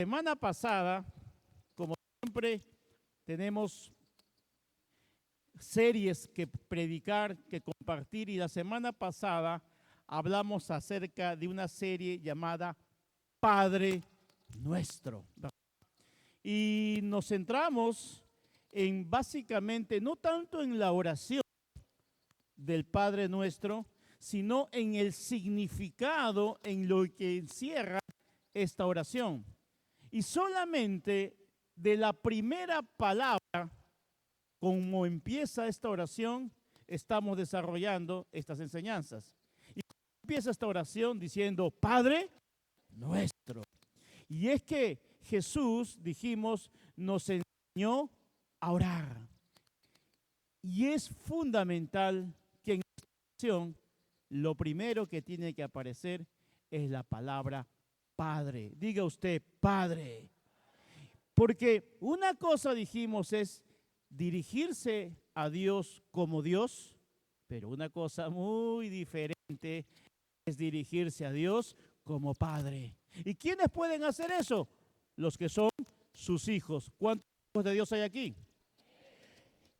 Semana pasada, como siempre, tenemos series que predicar, que compartir, y la semana pasada hablamos acerca de una serie llamada Padre Nuestro. Y nos centramos en básicamente, no tanto en la oración del Padre Nuestro, sino en el significado en lo que encierra esta oración. Y solamente de la primera palabra, como empieza esta oración, estamos desarrollando estas enseñanzas. Y empieza esta oración diciendo, Padre Nuestro. Y es que Jesús, dijimos, nos enseñó a orar. Y es fundamental que en esta oración lo primero que tiene que aparecer es la palabra Padre. Diga usted, Padre. Porque una cosa dijimos es dirigirse a Dios como Dios, pero una cosa muy diferente es dirigirse a Dios como Padre. ¿Y quiénes pueden hacer eso? Los que son sus hijos. ¿Cuántos hijos de Dios hay aquí?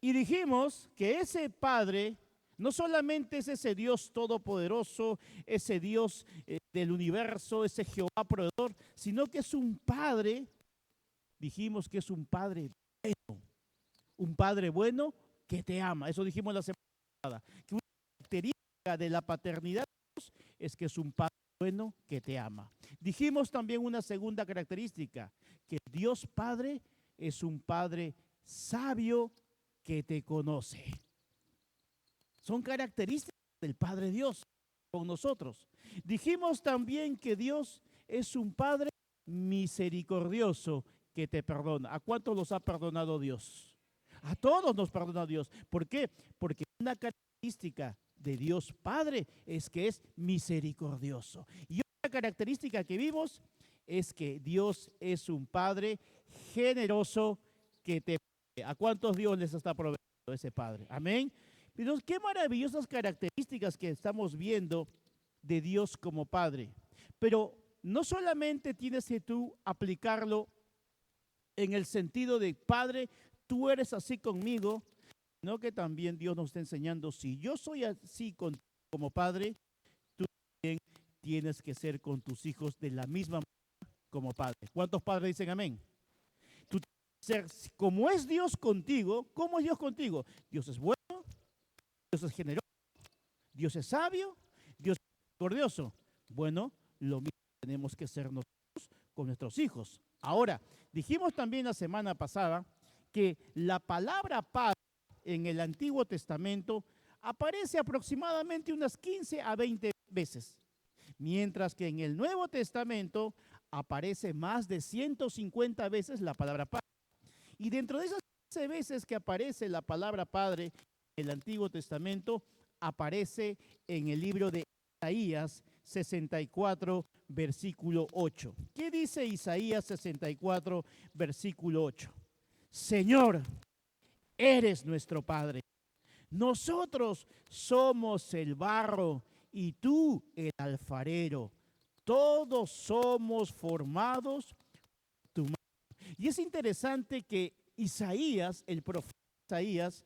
Y dijimos que ese Padre no solamente es ese Dios todopoderoso, ese Dios del universo, ese Jehová proveedor, sino que es un Padre, dijimos que es un Padre bueno que te ama. Eso dijimos la semana pasada. Que una característica de la paternidad de Dios es que es un Padre bueno que te ama. Dijimos también una segunda característica, que Dios Padre es un Padre sabio que te conoce. Son características del Padre Dios con nosotros. Dijimos también que Dios es un Padre misericordioso que te perdona. ¿A cuántos los ha perdonado Dios? A todos nos perdona Dios. ¿Por qué? Porque una característica de Dios Padre es que es misericordioso. Y otra característica que vimos es que Dios es un Padre generoso que te provee. ¿A cuántos Dios les está proveyendo ese Padre? Amén. Pero qué maravillosas características que estamos viendo de Dios como Padre. Pero no solamente tienes que tú aplicarlo en el sentido de, Padre, tú eres así conmigo, sino que también Dios nos está enseñando, si yo soy así como Padre, tú también tienes que ser con tus hijos de la misma manera como Padre. ¿Cuántos padres dicen amén? Tú tienes que ser, como es Dios contigo, ¿cómo es Dios contigo? Dios es bueno, Dios es generoso, Dios es sabio, Dios es misericordioso. Bueno, lo mismo tenemos que ser nosotros con nuestros hijos. Ahora, dijimos también la semana pasada que la palabra Padre en el Antiguo Testamento aparece aproximadamente unas 15 a 20 veces, mientras que en el Nuevo Testamento aparece más de 150 veces la palabra Padre. Y dentro de esas 15 veces que aparece la palabra Padre en el Antiguo Testamento, aparece en el libro de Isaías 64, versículo 8. ¿Qué dice Isaías 64, versículo 8? Señor, eres nuestro Padre. Nosotros somos el barro y tú el alfarero. Todos somos formados por tu mano. Y es interesante que Isaías, el profeta Isaías,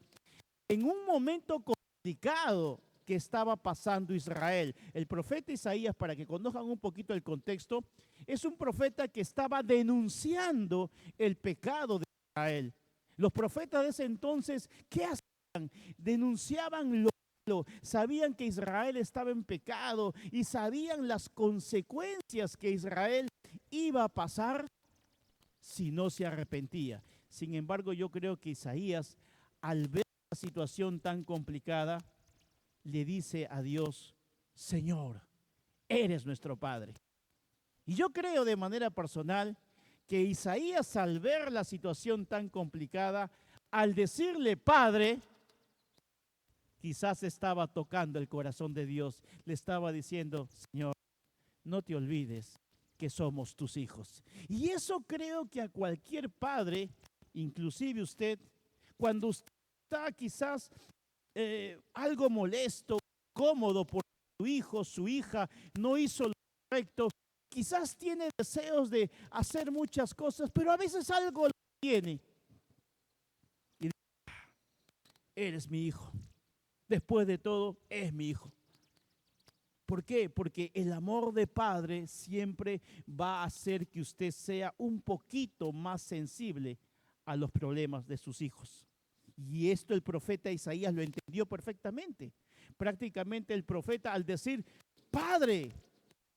en un momento complicado que estaba pasando Israel, el profeta Isaías, para que conozcan un poquito el contexto, es un profeta que estaba denunciando el pecado de Israel. Los profetas de ese entonces, ¿qué hacían? Denunciaban lo malo, sabían que Israel estaba en pecado y sabían las consecuencias que Israel iba a pasar si no se arrepentía. Sin embargo, yo creo que Isaías, al ver la situación tan complicada, le dice a Dios, Señor, eres nuestro Padre. Y yo creo de manera personal que Isaías, al ver la situación tan complicada, al decirle Padre, quizás estaba tocando el corazón de Dios. Le estaba diciendo, Señor, no te olvides que somos tus hijos. Y eso creo que a cualquier padre, inclusive usted, cuando usted está quizás algo molesto, cómodo por su hijo, su hija, no hizo lo correcto, quizás tiene deseos de hacer muchas cosas, pero a veces algo lo tiene. Y dice, eres mi hijo. Después de todo, es mi hijo. ¿Por qué? Porque el amor de padre siempre va a hacer que usted sea un poquito más sensible a los problemas de sus hijos. Y esto el profeta Isaías lo entendió perfectamente. Prácticamente el profeta, al decir, Padre,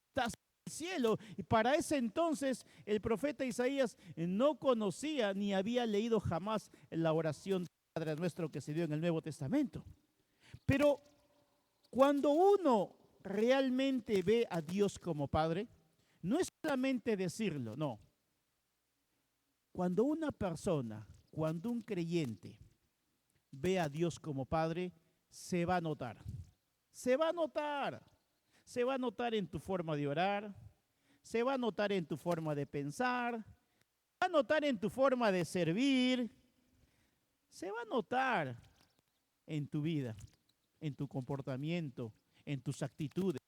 estás en el cielo. Y para ese entonces el profeta Isaías no conocía ni había leído jamás la oración del Padre Nuestro que se dio en el Nuevo Testamento. Pero cuando uno realmente ve a Dios como Padre, no es solamente decirlo, no. Cuando una persona, cuando un creyente ve a Dios como Padre, se va a notar. Se va a notar. Se va a notar en tu forma de orar, se va a notar en tu forma de pensar, se va a notar en tu forma de servir, se va a notar en tu vida, en tu comportamiento, en tus actitudes.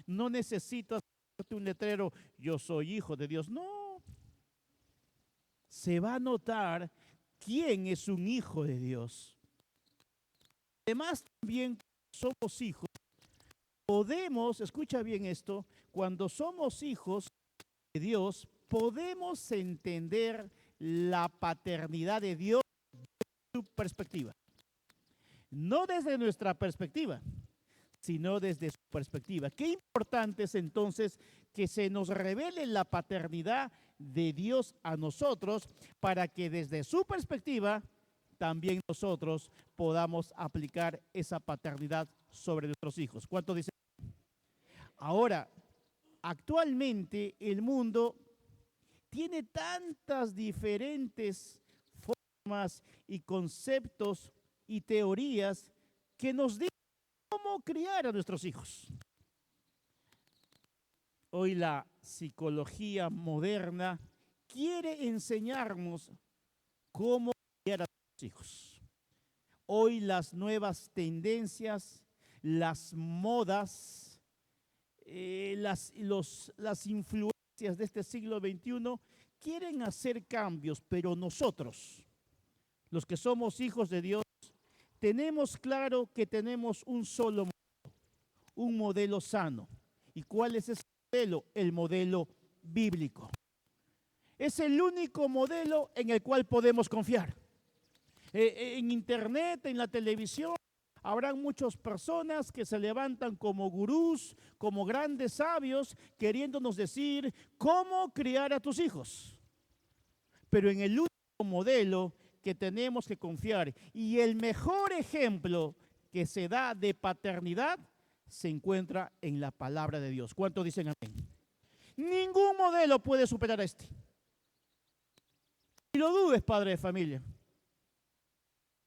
No necesitas un letrero, yo soy hijo de Dios. No. Se va a notar quién es un hijo de Dios. Además, también somos hijos. Podemos, escucha bien esto, cuando somos hijos de Dios, podemos entender la paternidad de Dios desde su perspectiva. No desde nuestra perspectiva, sino desde su perspectiva. Qué importante es entonces que se nos revele la paternidad de Dios a nosotros para que desde su perspectiva también nosotros podamos aplicar esa paternidad sobre nuestros hijos. ¿Cuánto dice? Ahora, actualmente el mundo tiene tantas diferentes formas y conceptos y teorías que nos dicen cómo criar a nuestros hijos. Hoy la psicología moderna quiere enseñarnos cómo criar a nuestros hijos. Hoy las nuevas tendencias, las modas, las influencias de este siglo XXI quieren hacer cambios, pero nosotros, los que somos hijos de Dios, tenemos claro que tenemos un solo modelo, un modelo sano. ¿Y cuál es ese modelo? El modelo bíblico. Es el único modelo en el cual podemos confiar. En internet, en la televisión, habrán muchas personas que se levantan como gurús, como grandes sabios, queriéndonos decir cómo criar a tus hijos. Pero en el único modelo que tenemos que confiar y el mejor ejemplo que se da de paternidad se encuentra en la palabra de Dios. ¿Cuántos dicen amén? Ningún modelo puede superar a este. Y lo dudes, padre de familia.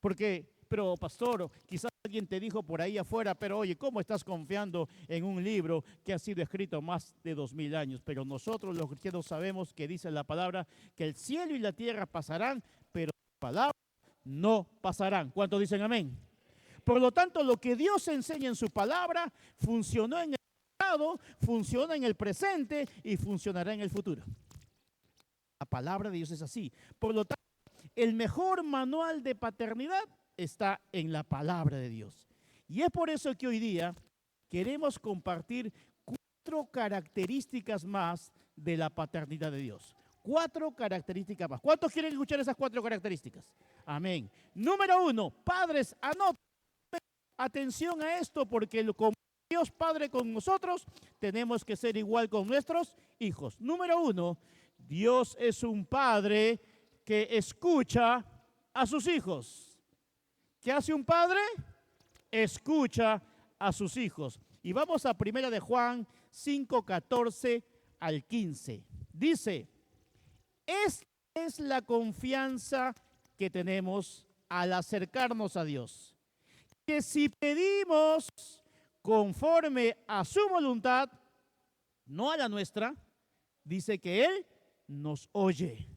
Porque, pero pastor, quizás alguien te dijo por ahí afuera, pero oye, ¿cómo estás confiando en un libro que ha sido escrito más de 2000 años? Pero nosotros los cristianos sabemos que dice la palabra que el cielo y la tierra pasarán, pero las palabras no pasarán. ¿Cuántos dicen amén? Por lo tanto, lo que Dios enseña en su palabra funcionó en el pasado, funciona en el presente y funcionará en el futuro. La palabra de Dios es así. Por lo tanto, el mejor manual de paternidad está en la palabra de Dios. Y es por eso que hoy día queremos compartir 4 características más de la paternidad de Dios. 4 características más. ¿Cuántos quieren escuchar esas 4 características? Amén. Número 1, padres, anoten atención a esto porque como Dios Padre con nosotros, tenemos que ser igual con nuestros hijos. Número 1, Dios es un padre que escucha a sus hijos. ¿Qué hace un padre? Escucha a sus hijos. Y vamos a 1 de Juan 5:14 al 15. Dice, esta es la confianza que tenemos al acercarnos a Dios, que si pedimos conforme a su voluntad, no a la nuestra, dice que Él nos oye.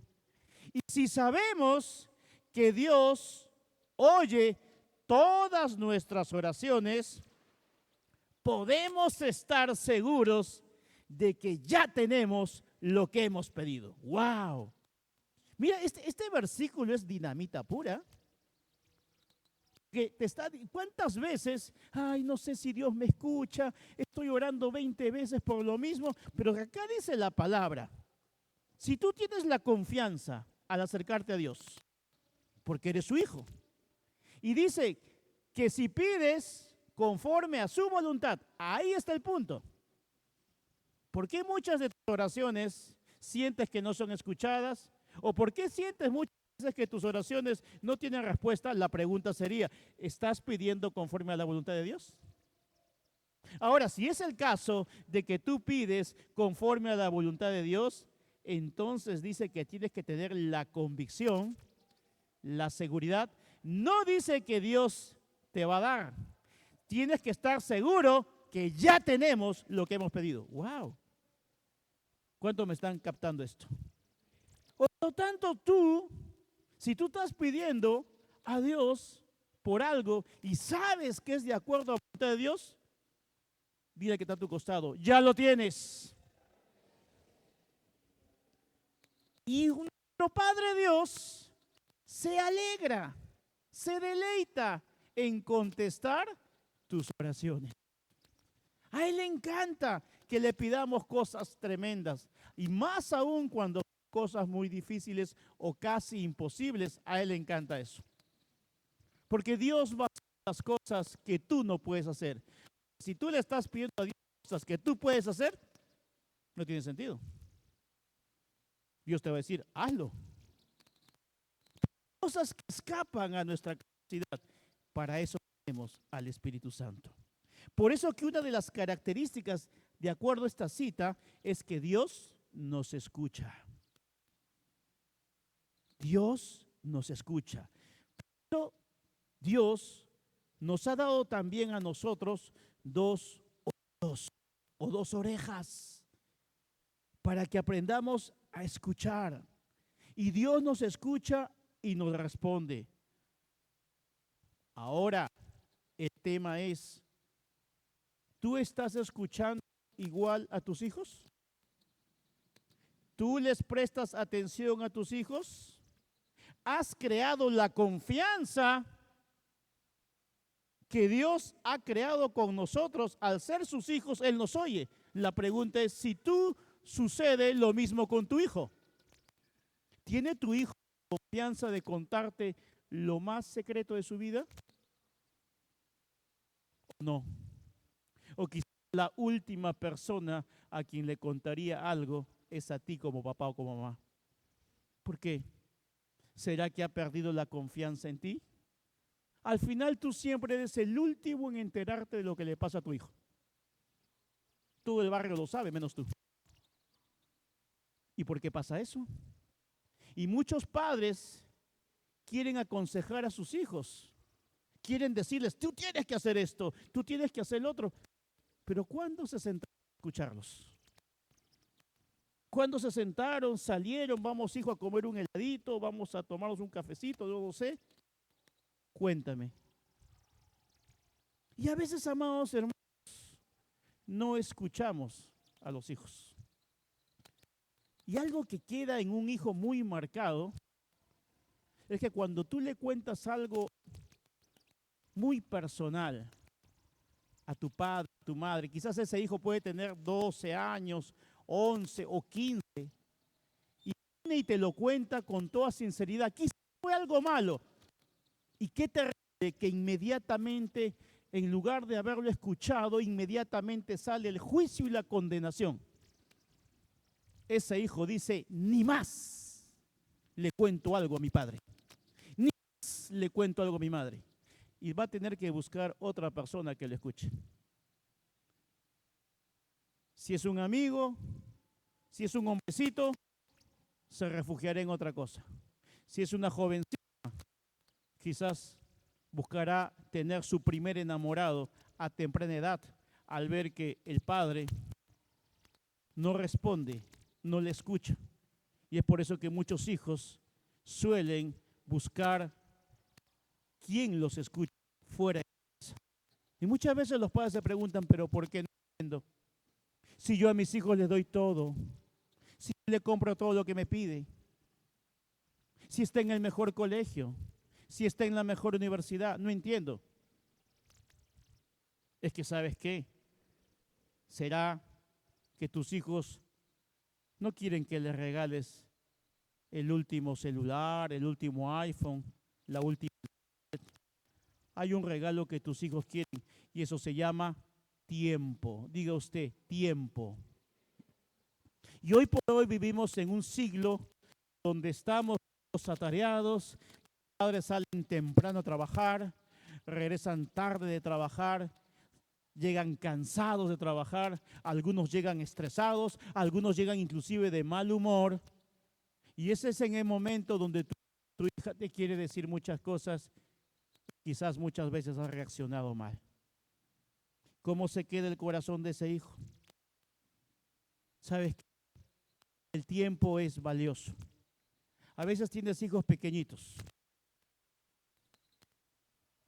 Y si sabemos que Dios oye todas nuestras oraciones, podemos estar seguros de que ya tenemos lo que hemos pedido. ¡Wow! Mira, este versículo es dinamita pura. Que te está, ¿cuántas veces? Ay, no sé si Dios me escucha, estoy orando 20 veces por lo mismo, pero acá dice la palabra. Si tú tienes la confianza al acercarte a Dios, porque eres su hijo, y dice que si pides conforme a su voluntad, ahí está el punto. ¿Por qué muchas de tus oraciones sientes que no son escuchadas? ¿O por qué sientes muchas veces que tus oraciones no tienen respuesta? La pregunta sería, ¿estás pidiendo conforme a la voluntad de Dios? Ahora, si es el caso de que tú pides conforme a la voluntad de Dios, entonces dice que tienes que tener la convicción, la seguridad. No dice que Dios te va a dar. Tienes que estar seguro que ya tenemos lo que hemos pedido. ¡Wow! ¿Cuánto me están captando esto? Por lo tanto, si tú estás pidiendo a Dios por algo y sabes que es de acuerdo a la voluntad de Dios, dile que está a tu costado, ya lo tienes. Y nuestro Padre Dios se alegra, se deleita en contestar tus oraciones. A Él le encanta que le pidamos cosas tremendas y más aún cuando son cosas muy difíciles o casi imposibles, a Él le encanta eso. Porque Dios va a hacer las cosas que tú no puedes hacer. Si tú le estás pidiendo a Dios cosas que tú puedes hacer, no tiene sentido. Dios te va a decir, hazlo. Cosas que escapan a nuestra capacidad. Para eso tenemos al Espíritu Santo. Por eso que una de las características, de acuerdo a esta cita, es que Dios nos escucha. Dios nos escucha. Pero Dios nos ha dado también a nosotros dos oídos o dos orejas para que aprendamos a escuchar. Y Dios nos escucha y nos responde. Ahora, el tema es, ¿tú estás escuchando igual a tus hijos? ¿Tú les prestas atención a tus hijos? ¿Has creado la confianza que Dios ha creado con nosotros? Al ser sus hijos, Él nos oye. La pregunta es, si tú sucede lo mismo con tu hijo. ¿Tiene tu hijo confianza de contarte lo más secreto de su vida? No. O quizás la última persona a quien le contaría algo es a ti como papá o como mamá. ¿Por qué? ¿Será que ha perdido la confianza en ti? Al final tú siempre eres el último en enterarte de lo que le pasa a tu hijo. Todo el barrio lo sabe, menos tú. ¿Y por qué pasa eso? Y muchos padres quieren aconsejar a sus hijos. Quieren decirles, tú tienes que hacer esto, tú tienes que hacer lo otro. Pero ¿cuándo se sentaron a escucharlos? ¿Cuándo se sentaron, salieron, vamos hijo a comer un heladito, vamos a tomarnos un cafecito, yo no sé? Cuéntame. Y a veces, amados hermanos, no escuchamos a los hijos. Y algo que queda en un hijo muy marcado es que cuando tú le cuentas algo muy personal a tu padre, a tu madre, quizás ese hijo puede tener 12 años, 11 o 15, y viene y te lo cuenta con toda sinceridad. Quizás fue algo malo. Y qué terrible que inmediatamente, en lugar de haberlo escuchado, inmediatamente sale el juicio y la condenación. Ese hijo dice, ni más le cuento algo a mi padre, ni más le cuento algo a mi madre. Y va a tener que buscar otra persona que le escuche. Si es un amigo, si es un hombrecito, se refugiará en otra cosa. Si es una jovencita, quizás buscará tener su primer enamorado a temprana edad, al ver que el padre no responde, no le escucha. Y es por eso que muchos hijos suelen buscar quien los escuche fuera de casa. Y muchas veces los padres se preguntan, pero ¿por qué no entiendo? Si yo a mis hijos les doy todo, si le compro todo lo que me pide, si está en el mejor colegio, si está en la mejor universidad, no entiendo. Es que ¿sabes qué? ¿Será que tus hijos no quieren que les regales el último celular, el último iPhone, la última? Hay un regalo que tus hijos quieren y eso se llama tiempo. Diga usted, tiempo. Y hoy por hoy vivimos en un siglo donde estamos atareados, los padres salen temprano a trabajar, regresan tarde de trabajar, llegan cansados de trabajar, algunos llegan estresados, algunos llegan inclusive de mal humor. Y ese es en el momento donde tu hija te quiere decir muchas cosas, quizás muchas veces has reaccionado mal. ¿Cómo se queda el corazón de ese hijo? ¿Sabes qué? El tiempo es valioso. A veces tienes hijos pequeñitos,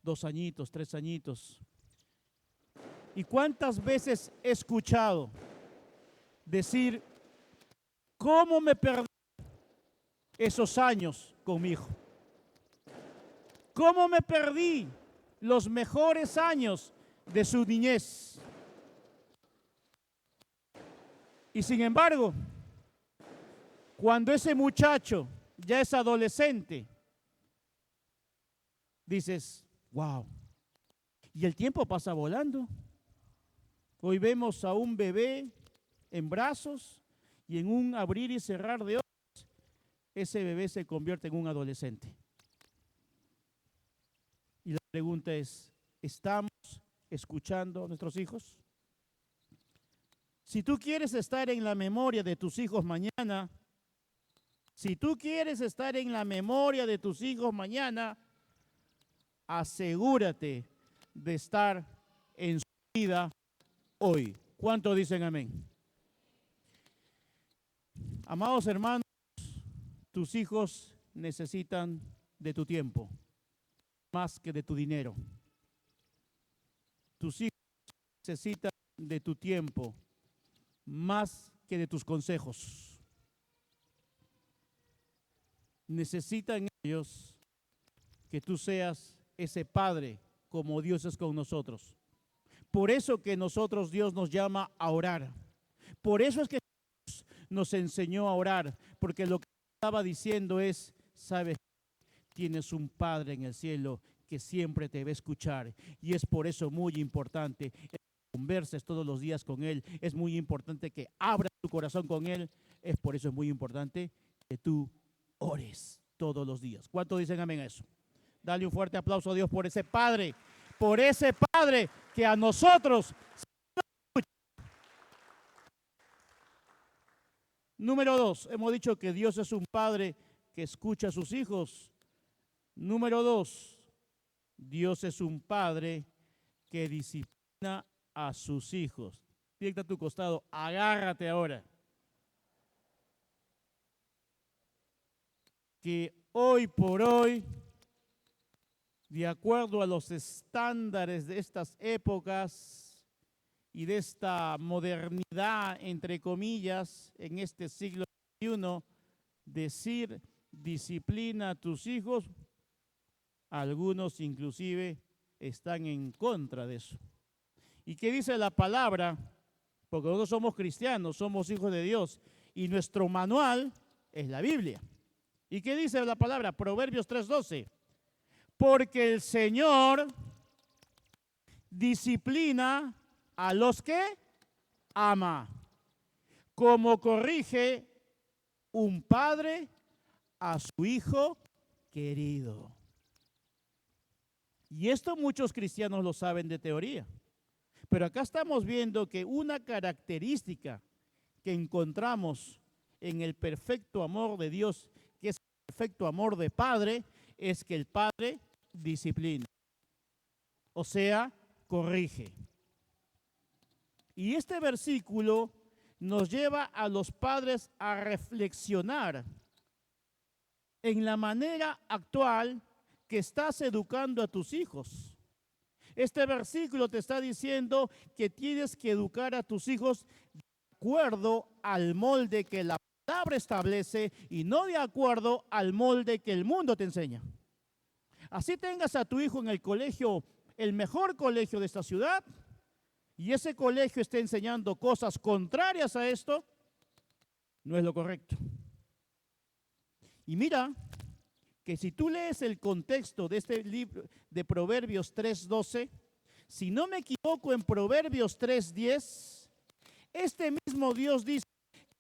2 añitos, 3 añitos. ¿Y cuántas veces he escuchado decir, cómo me perdí esos años con mi hijo? ¿Cómo me perdí los mejores años de su niñez? Y sin embargo, cuando ese muchacho ya es adolescente, dices, wow, y el tiempo pasa volando. Hoy vemos a un bebé en brazos y en un abrir y cerrar de ojos, ese bebé se convierte en un adolescente. Y la pregunta es, ¿estamos escuchando a nuestros hijos? Si tú quieres estar en la memoria de tus hijos mañana, si tú quieres estar en la memoria de tus hijos mañana, asegúrate de estar en su vida hoy. ¿Cuánto dicen amén? Amados hermanos, tus hijos necesitan de tu tiempo más que de tu dinero. Tus hijos necesitan de tu tiempo más que de tus consejos. Necesitan ellos que tú seas ese padre como Dios es con nosotros. Por eso que nosotros Dios nos llama a orar. Por eso es que Jesús nos enseñó a orar, porque lo que estaba diciendo es, sabes, tienes un Padre en el cielo que siempre te va a escuchar y es por eso muy importante que converses todos los días con Él, es muy importante que abras tu corazón con Él, es por eso es muy importante que tú ores todos los días. ¿Cuántos dicen amén a eso? Dale un fuerte aplauso a Dios por ese Padre que a nosotros. Número 2, hemos dicho que Dios es un Padre que escucha a sus hijos. Número 2, Dios es un Padre que disciplina a sus hijos. Fíjate a tu costado, agárrate ahora. Que hoy por hoy, de acuerdo a los estándares de estas épocas y de esta modernidad, entre comillas, en este siglo XXI, decir disciplina a tus hijos, algunos inclusive están en contra de eso. ¿Y qué dice la palabra? Porque nosotros somos cristianos, somos hijos de Dios y nuestro manual es la Biblia. ¿Y qué dice la palabra? Proverbios 3:12. Porque el Señor disciplina a los que ama, como corrige un padre a su hijo querido. Y esto muchos cristianos lo saben de teoría. Pero acá estamos viendo que una característica que encontramos en el perfecto amor de Dios, que es el perfecto amor de Padre, es que el Padre disciplina. O sea, corrige. Y este versículo nos lleva a los padres a reflexionar en la manera actual que estás educando a tus hijos. Este versículo te está diciendo que tienes que educar a tus hijos de acuerdo al molde que la palabra establece y no de acuerdo al molde que el mundo te enseña. Así tengas a tu hijo en el colegio, el mejor colegio de esta ciudad, y ese colegio esté enseñando cosas contrarias a esto, no es lo correcto. Y mira que si tú lees el contexto de este libro de Proverbios 3:12, si no me equivoco, en Proverbios 3:10, este mismo Dios dice,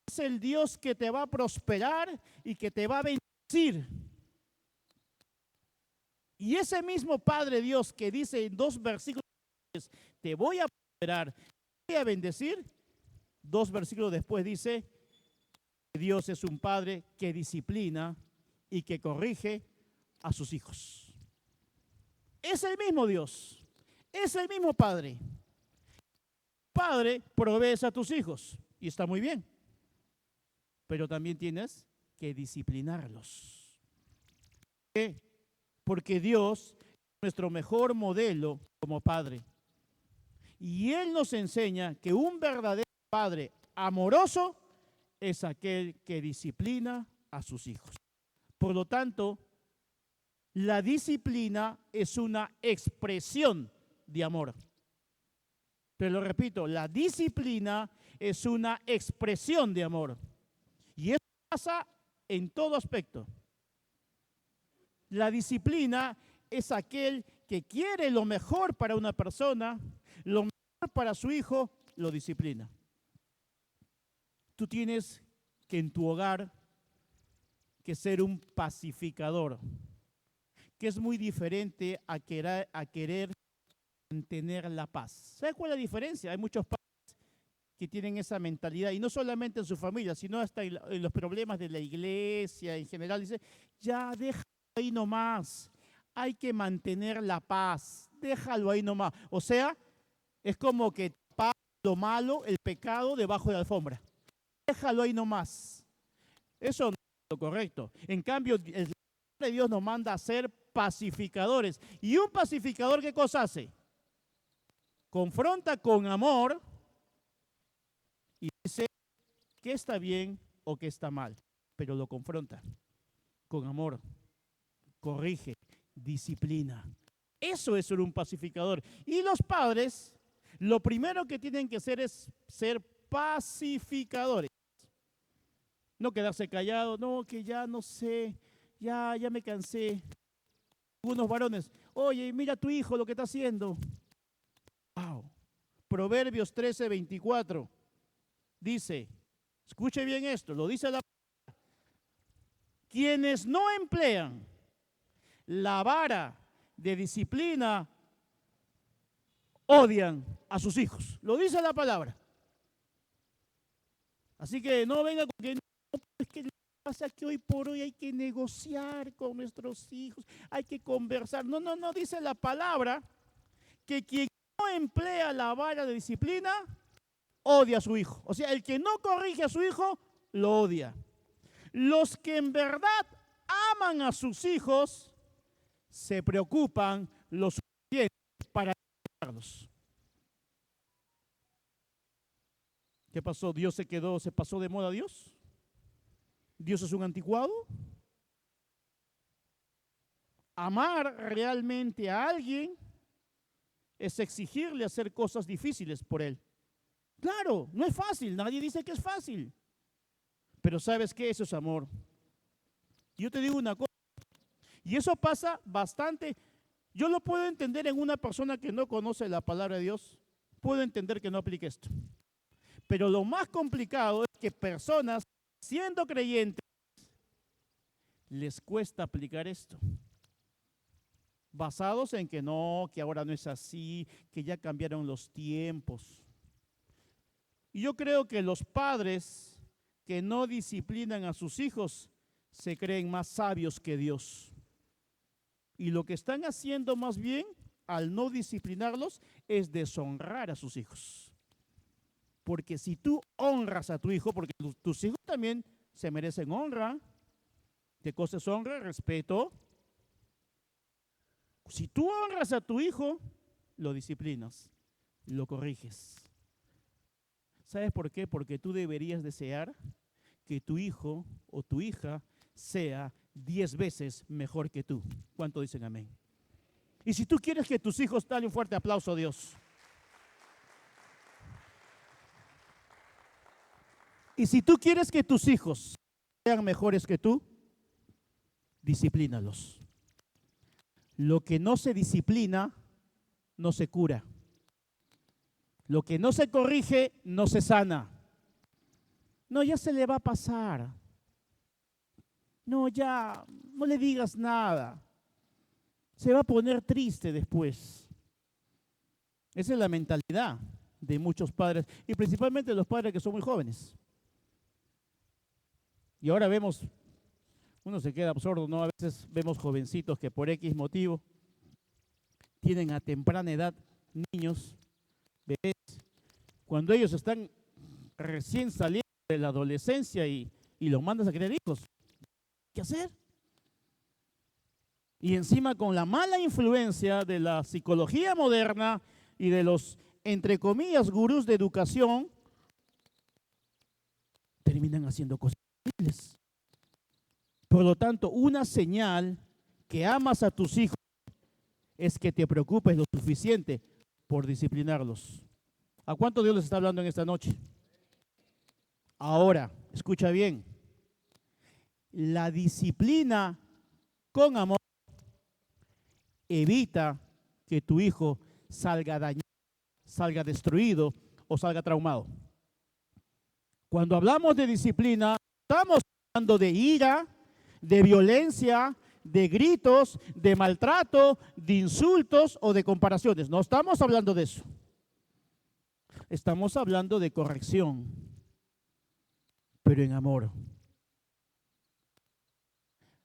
es el Dios que te va a prosperar y que te va a bendecir. Y ese mismo Padre Dios que dice en 2 versículos, te voy a prosperar, te voy a bendecir, 2 versículos después dice, que Dios es un Padre que disciplina y que corrige a sus hijos. Es el mismo Dios, es el mismo Padre. Padre, provees a tus hijos y está muy bien, pero también tienes que disciplinarlos. ¿Por qué? Porque Dios es nuestro mejor modelo como Padre. Y Él nos enseña que un verdadero Padre amoroso es aquel que disciplina a sus hijos. Por lo tanto, la disciplina es una expresión de amor. Te lo repito, la disciplina es una expresión de amor. Y eso pasa en todo aspecto. La disciplina es aquel que quiere lo mejor para una persona, lo mejor para su hijo, lo disciplina. Tú tienes que en tu hogar que ser un pacificador, que es muy diferente a querer mantener la paz. ¿Sabes cuál es la diferencia? Hay muchos padres que tienen esa mentalidad, y no solamente en su familia, sino hasta en los problemas de la iglesia en general. Dice, ya déjalo ahí nomás, hay que mantener la paz, déjalo ahí nomás. O sea, es como que tapar lo malo, el pecado debajo de la alfombra. Déjalo ahí nomás. Eso no es lo correcto. En cambio, el de Dios nos manda a ser pacificadores. ¿Y un pacificador qué cosa hace? Confronta con amor y dice que está bien o que está mal, pero lo confronta con amor, corrige, disciplina. Eso es ser un pacificador. Y los padres, lo primero que tienen que hacer es ser pacificadores. No quedarse callado, no, que ya no sé, ya me cansé. Algunos varones, oye, mira a tu hijo lo que está haciendo. Wow. Proverbios 13:24 dice, escuche bien esto, lo dice la palabra, quienes no emplean la vara de disciplina odian a sus hijos. Lo dice la palabra. Así que no venga con que no, es que pasa que hoy por hoy hay que negociar con nuestros hijos, hay que conversar. No, dice la palabra que quien no emplea la vara de disciplina odia a su hijo. O sea, el que no corrige a su hijo, lo odia. Los que en verdad aman a sus hijos, se preocupan lo suficiente para ayudarlos. ¿Qué pasó? ¿Dios se pasó de moda a Dios? ¿Dios es un anticuado? Amar realmente a alguien es exigirle hacer cosas difíciles por él. Claro, no es fácil, nadie dice que es fácil. Pero ¿sabes qué? Eso es amor. Yo te digo una cosa, y eso pasa bastante. Yo lo puedo entender en una persona que no conoce la palabra de Dios, puedo entender que no aplique esto. Pero lo más complicado es que personas, siendo creyentes, les cuesta aplicar esto. Basados en que no, que ahora no es así, que ya cambiaron los tiempos. Y yo creo que los padres que no disciplinan a sus hijos se creen más sabios que Dios. Y lo que están haciendo más bien al no disciplinarlos es deshonrar a sus hijos. Porque si tú honras a tu hijo, porque tus hijos también se merecen honra. ¿Qué cosa es honra? Respeto. Si tú honras a tu hijo, lo disciplinas, lo corriges. ¿Sabes por qué? Porque tú deberías desear que tu hijo o tu hija sea 10 veces mejor que tú. ¿Cuánto dicen amén? Y si tú quieres que tus hijos, dale un fuerte aplauso a Dios. Y si tú quieres que tus hijos sean mejores que tú, disciplínalos. Lo que no se disciplina, no se cura. Lo que no se corrige, no se sana. No, ya se le va a pasar. No, ya, no le digas nada. Se va a poner triste después. Esa es la mentalidad de muchos padres, y principalmente los padres que son muy jóvenes. Y ahora vemos, uno se queda absorto, ¿no? A veces vemos jovencitos que por X motivo tienen a temprana edad niños, bebés, cuando ellos están recién saliendo de la adolescencia y los mandas a tener hijos. ¿Qué hacer? Y encima con la mala influencia de la psicología moderna y de los, entre comillas, gurús de educación, terminan haciendo cosas horribles. Por lo tanto, una señal que amas a tus hijos es que te preocupes lo suficiente por disciplinarlos. ¿A cuánto Dios les está hablando en esta noche? Ahora, escucha bien. La disciplina con amor evita que tu hijo salga dañado, salga destruido o salga traumado. Cuando hablamos de disciplina, estamos hablando de ira, de violencia, de gritos, de maltrato, de insultos o de comparaciones. No estamos hablando de eso. Estamos hablando de corrección, pero en amor.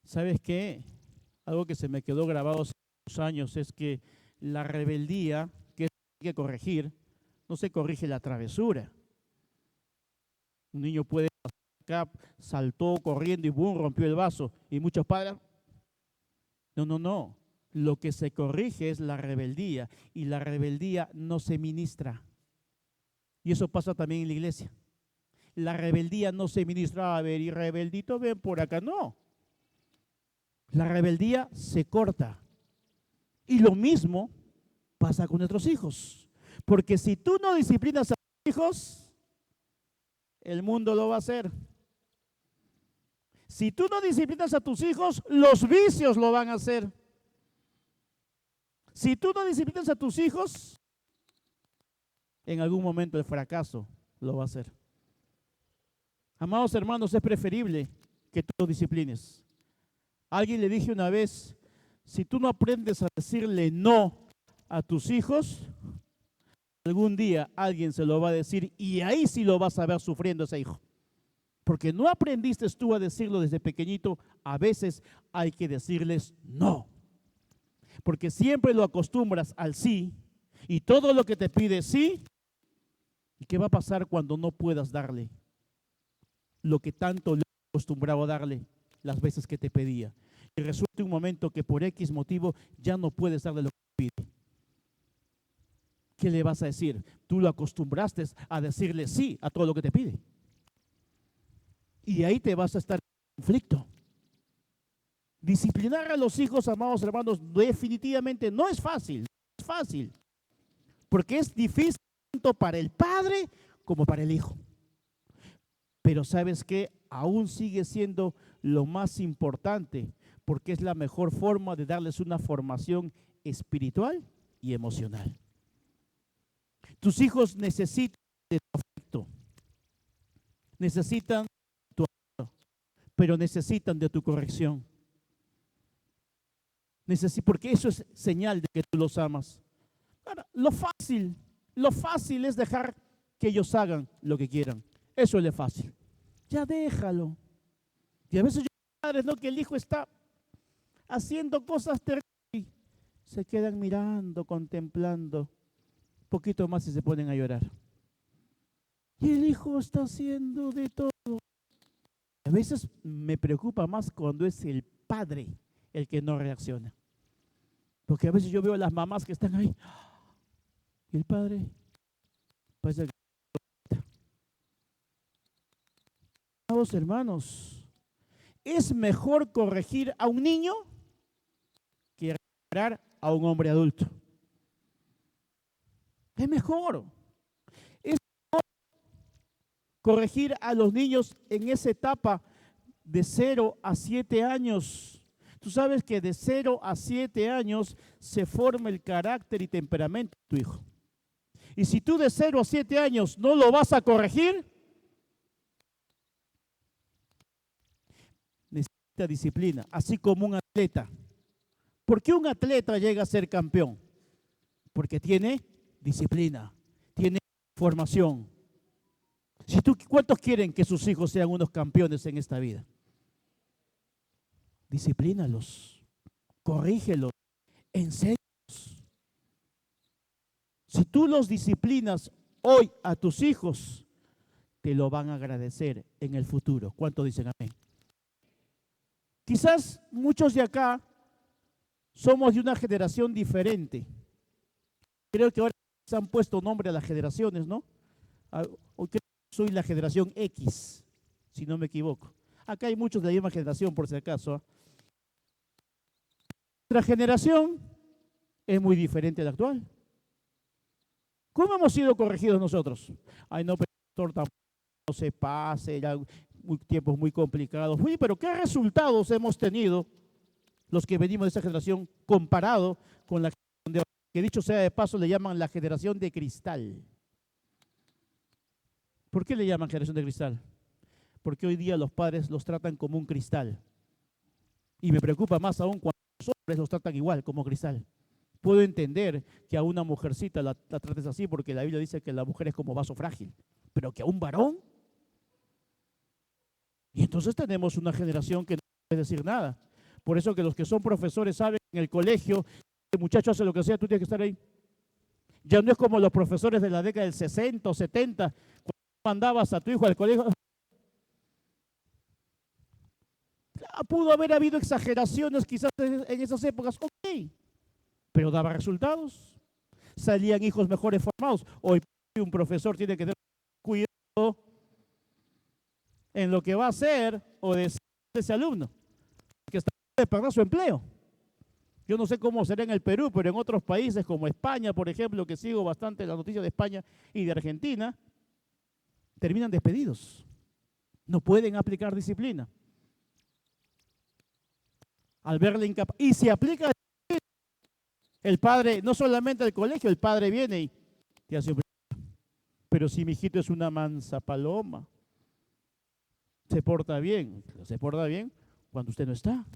¿Sabes qué? Algo que se me quedó grabado hace muchos años es que la rebeldía, que hay que corregir, no se corrige la travesura. Un niño puede acá, saltó corriendo y boom, rompió el vaso. Y muchos padres, no. Lo que se corrige es la rebeldía, y la rebeldía no se ministra. Y eso pasa también en la iglesia. La rebeldía no se ministra. A ver, y rebeldito, ven por acá. No. La rebeldía se corta. Y lo mismo pasa con nuestros hijos. Porque si tú no disciplinas a tus hijos, el mundo lo va a hacer. Si tú no disciplinas a tus hijos, los vicios lo van a hacer. Si tú no disciplinas a tus hijos, en algún momento el fracaso lo va a hacer. Amados hermanos, es preferible que tú lo disciplines. A alguien le dije una vez, si tú no aprendes a decirle no a tus hijos, algún día alguien se lo va a decir, y ahí sí lo vas a ver sufriendo ese hijo. Porque no aprendiste tú a decirlo desde pequeñito. A veces hay que decirles no. Porque siempre lo acostumbras al sí, y todo lo que te pide sí. ¿Y qué va a pasar cuando no puedas darle lo que tanto le acostumbraba a darle las veces que te pedía? Y resulta un momento que por X motivo ya no puedes darle lo que pide. ¿Qué le vas a decir? Tú lo acostumbraste a decirle sí a todo lo que te pide. Y ahí te vas a estar en conflicto. Disciplinar a los hijos, amados hermanos, definitivamente no es fácil. No es fácil. Porque es difícil tanto para el padre como para el hijo. Pero ¿sabes qué? Aún sigue siendo lo más importante, porque es la mejor forma de darles una formación espiritual y emocional. Tus hijos necesitan de tu afecto, necesitan de tu amor, pero necesitan de tu corrección. Porque eso es señal de que tú los amas. Ahora, lo fácil es dejar que ellos hagan lo que quieran. Eso es lo fácil. Ya déjalo. Y a veces yo, padres, ¿no? Que el hijo está haciendo cosas terribles y se quedan mirando, contemplando. Un poquito más y se ponen a llorar. Y el hijo está haciendo de todo. A veces me preocupa más cuando es el padre el que no reacciona. Porque a veces yo veo a las mamás que están ahí. Y el padre parece que Amados hermanos, es mejor corregir a un niño que reparar a un hombre adulto. Es mejor. Es mejor corregir a los niños en esa etapa de 0 a 7 años. Tú sabes que de 0 a 7 años se forma el carácter y temperamento de tu hijo. Y si tú de 0 a 7 años no lo vas a corregir, necesita disciplina, así como un atleta. ¿Por qué un atleta llega a ser campeón? Porque tiene disciplina, tiene formación. ¿Cuántos quieren que sus hijos sean unos campeones en esta vida? Disciplínalos, corrígelos, enséñalos. Si tú los disciplinas hoy a tus hijos, te lo van a agradecer en el futuro. ¿Cuántos dicen amén? Quizás muchos de acá somos de una generación diferente. Creo que ahora se han puesto nombre a las generaciones, ¿no? Hoy creo que soy la generación X, si no me equivoco. Acá hay muchos de la misma generación, por si acaso. Nuestra generación es muy diferente a la actual. ¿Cómo hemos sido corregidos nosotros? Ay, no, pastor, tampoco se pase, ya tiempos muy complicados. Uy, pero ¿qué resultados hemos tenido los que venimos de esa generación comparado con la generación de hoy? Que dicho sea de paso, le llaman la generación de cristal. ¿Por qué le llaman generación de cristal? Porque hoy día los padres los tratan como un cristal. Y me preocupa más aún cuando los hombres los tratan igual, como cristal. Puedo entender que a una mujercita la trates así porque la Biblia dice que la mujer es como vaso frágil, pero que a un varón. Y entonces tenemos una generación que no puede decir nada. Por eso que los que son profesores saben en el colegio, el muchacho hace lo que sea, tú tienes que estar ahí. Ya no es como los profesores de la década del 60 o 70, cuando mandabas a tu hijo al colegio. Pudo haber habido exageraciones quizás en esas épocas, ok, pero daba resultados. Salían hijos mejores formados. Hoy un profesor tiene que tener cuidado en lo que va a hacer o decir de ese alumno, que está de perder su empleo. Yo no sé cómo será en el Perú, pero en otros países como España, por ejemplo, que sigo bastante las noticias de España y de Argentina, terminan despedidos. No pueden aplicar disciplina. Al verle incapaz. Y si aplica el padre, no solamente al colegio, el padre viene y te hace, pero si mi hijito es una mansa paloma, se porta bien cuando usted no está.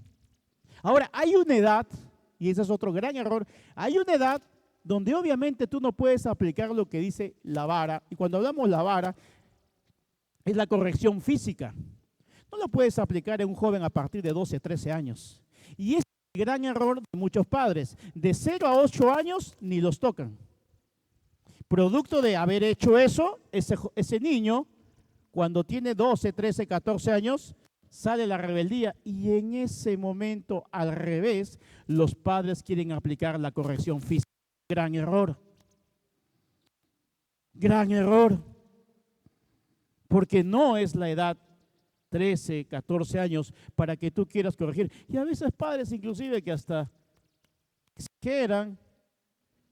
Ahora, hay una edad, y ese es otro gran error, hay una edad donde obviamente tú no puedes aplicar lo que dice la vara, y cuando hablamos la vara, es la corrección física. No lo puedes aplicar en un joven a partir de 12, 13 años. Y es el gran error de muchos padres. De 0 a 8 años ni los tocan. Producto de haber hecho eso, ese niño, cuando tiene 12, 13, 14 años, sale la rebeldía y en ese momento, al revés, los padres quieren aplicar la corrección física. Gran error. Gran error. Porque no es la edad 13, 14 años para que tú quieras corregir. Y a veces padres inclusive que hasta quieran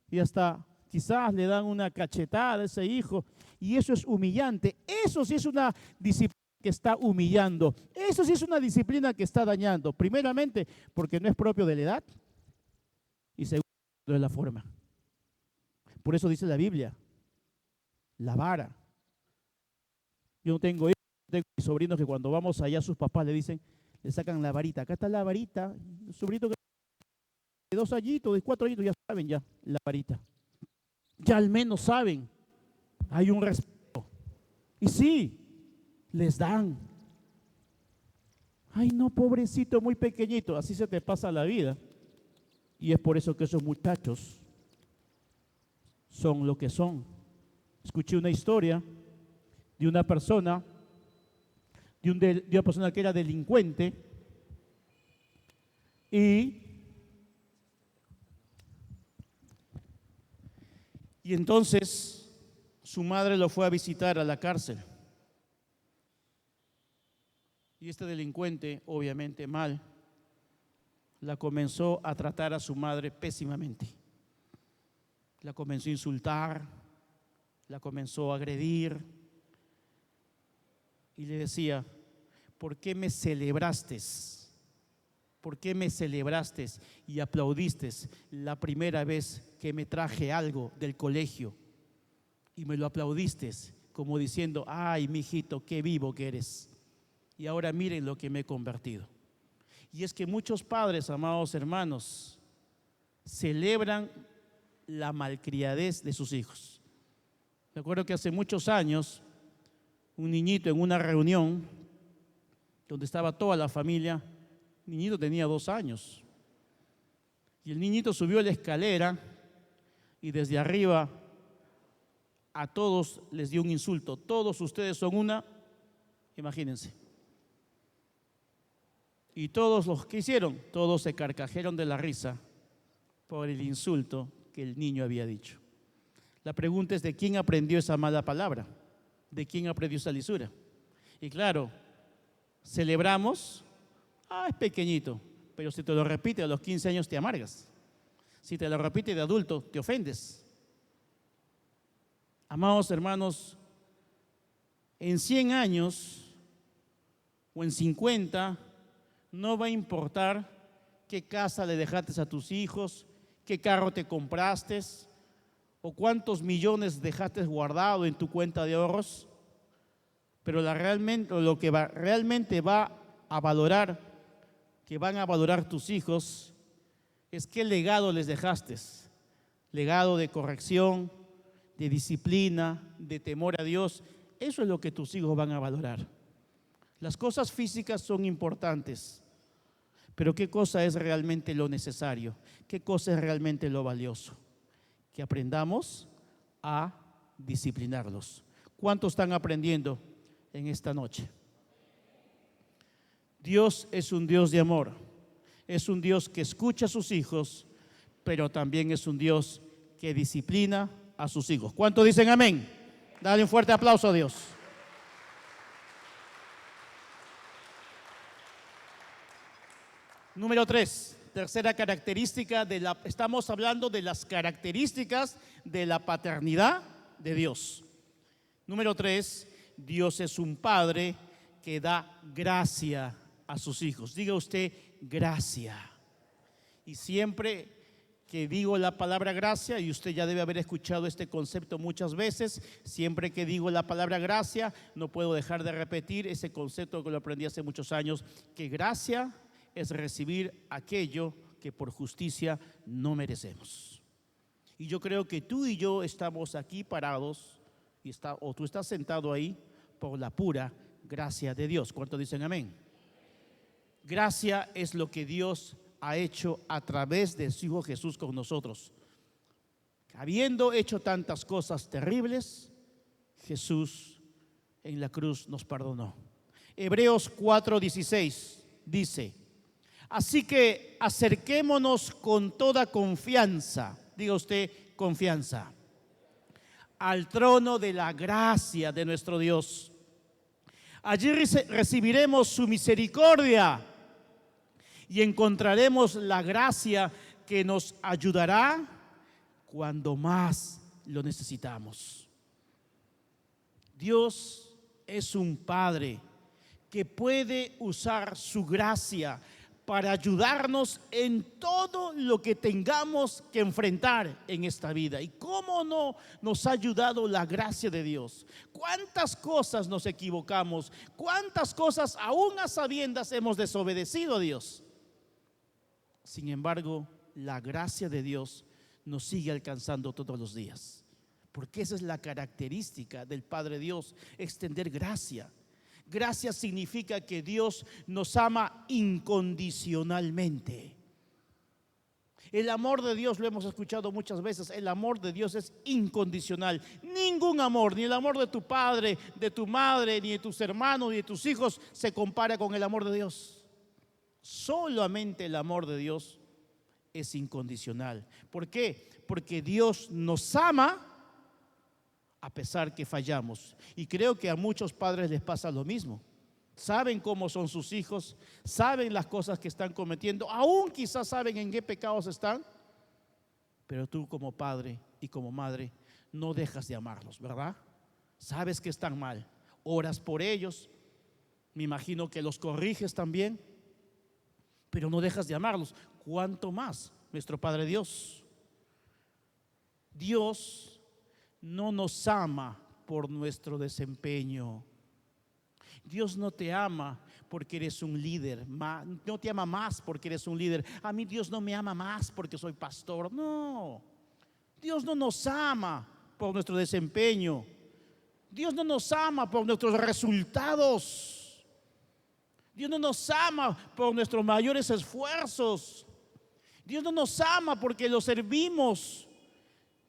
y hasta quizás le dan una cachetada a ese hijo y eso es humillante. Eso sí es una disciplina que está humillando. Eso sí es una disciplina que está dañando. Primeramente porque no es propio de la edad y segundo de la forma. Por eso dice la Biblia, la vara. Yo no tengo hijos, tengo mis sobrinos que cuando vamos allá sus papás le dicen, le sacan la varita. Acá está la varita. El sobrino de 2 añitos, de 4 añitos, ya saben ya la varita. Ya al menos saben. Hay un respeto. Y sí, les dan. Ay, no, pobrecito, muy pequeñito. Así se te pasa la vida. Y es por eso que esos muchachos son lo que son. Escuché una historia de una persona, de una persona que era delincuente y entonces su madre lo fue a visitar a la cárcel. Y este delincuente, obviamente mal, la comenzó a tratar a su madre pésimamente. La comenzó a insultar, la comenzó a agredir y le decía: ¿por qué me celebraste? ¿Por qué me celebraste y aplaudiste la primera vez que me traje algo del colegio? Y me lo aplaudiste como diciendo: ay, mijito, qué vivo que eres. Y ahora miren lo que me he convertido. Y es que muchos padres, amados hermanos, celebran la malcriadez de sus hijos. Me acuerdo que hace muchos años, un niñito en una reunión donde estaba toda la familia, el niñito tenía 2 años. Y el niñito subió la escalera y desde arriba a todos les dio un insulto. Todos ustedes son una, imagínense. Y todos los que hicieron, todos se carcajearon de la risa por el insulto que el niño había dicho. La pregunta es: ¿de quién aprendió esa mala palabra? ¿De quién aprendió esa lisura? Y claro, celebramos, es pequeñito, pero si te lo repite a los 15 años te amargas. Si te lo repite de adulto, te ofendes. Amados hermanos, en 100 años o en 50, no va a importar qué casa le dejaste a tus hijos, qué carro te compraste o cuántos millones dejaste guardado en tu cuenta de ahorros, pero lo que realmente va a valorar, que van a valorar tus hijos, es qué legado les dejaste. Legado de corrección, de disciplina, de temor a Dios. Eso es lo que tus hijos van a valorar. Las cosas físicas son importantes, pero ¿qué cosa es realmente lo necesario? ¿Qué cosa es realmente lo valioso? Que aprendamos a disciplinarlos. ¿Cuántos están aprendiendo en esta noche? Dios es un Dios de amor. Es un Dios que escucha a sus hijos, pero también es un Dios que disciplina a sus hijos. ¿Cuántos dicen amén? Dale un fuerte aplauso a Dios. Número 3, tercera característica estamos hablando de las características de la paternidad de Dios. Número 3, Dios es un padre que da gracia a sus hijos. Diga usted gracia. Y siempre que digo la palabra gracia, y usted ya debe haber escuchado este concepto muchas veces, siempre que digo la palabra gracia, no puedo dejar de repetir ese concepto que lo aprendí hace muchos años, que gracia es recibir aquello que por justicia no merecemos. Y yo creo que tú y yo estamos aquí parados, o tú estás sentado ahí por la pura gracia de Dios. ¿Cuántos dicen amén? Gracia es lo que Dios ha hecho a través de su Hijo Jesús con nosotros. Habiendo hecho tantas cosas terribles, Jesús en la cruz nos perdonó. Hebreos 4:16 dice: así que acerquémonos con toda confianza, diga usted confianza, al trono de la gracia de nuestro Dios. Allí recibiremos su misericordia y encontraremos la gracia que nos ayudará cuando más lo necesitamos. Dios es un Padre que puede usar su gracia para ayudarnos en todo lo que tengamos que enfrentar en esta vida. ¿Y cómo no nos ha ayudado la gracia de Dios? ¿Cuántas cosas nos equivocamos? ¿Cuántas cosas aún a sabiendas hemos desobedecido a Dios? Sin embargo, la gracia de Dios nos sigue alcanzando todos los días, porque esa es la característica del Padre Dios, extender gracia. Gracia significa que Dios nos ama incondicionalmente. El amor de Dios, lo hemos escuchado muchas veces, el amor de Dios es incondicional. Ningún amor, ni el amor de tu padre, de tu madre, ni de tus hermanos, ni de tus hijos se compara con el amor de Dios. Solamente el amor de Dios es incondicional. ¿Por qué? Porque Dios nos ama a pesar que fallamos. Y creo que a muchos padres les pasa lo mismo. Saben cómo son sus hijos, saben las cosas que están cometiendo, aún quizás saben en qué pecados están, pero tú como padre y como madre no dejas de amarlos, ¿verdad? Sabes que están mal, oras por ellos, me imagino que los corriges también, pero no dejas de amarlos. ¿Cuánto más nuestro Padre Dios? Dios no nos ama por nuestro desempeño. Dios no te ama porque eres un líder, no te ama más porque eres un líder. A mí Dios no me ama más porque soy pastor. No, Dios no nos ama por nuestro desempeño. Dios no nos ama por nuestros resultados. Dios no nos ama por nuestros mayores esfuerzos. Dios no nos ama porque lo servimos.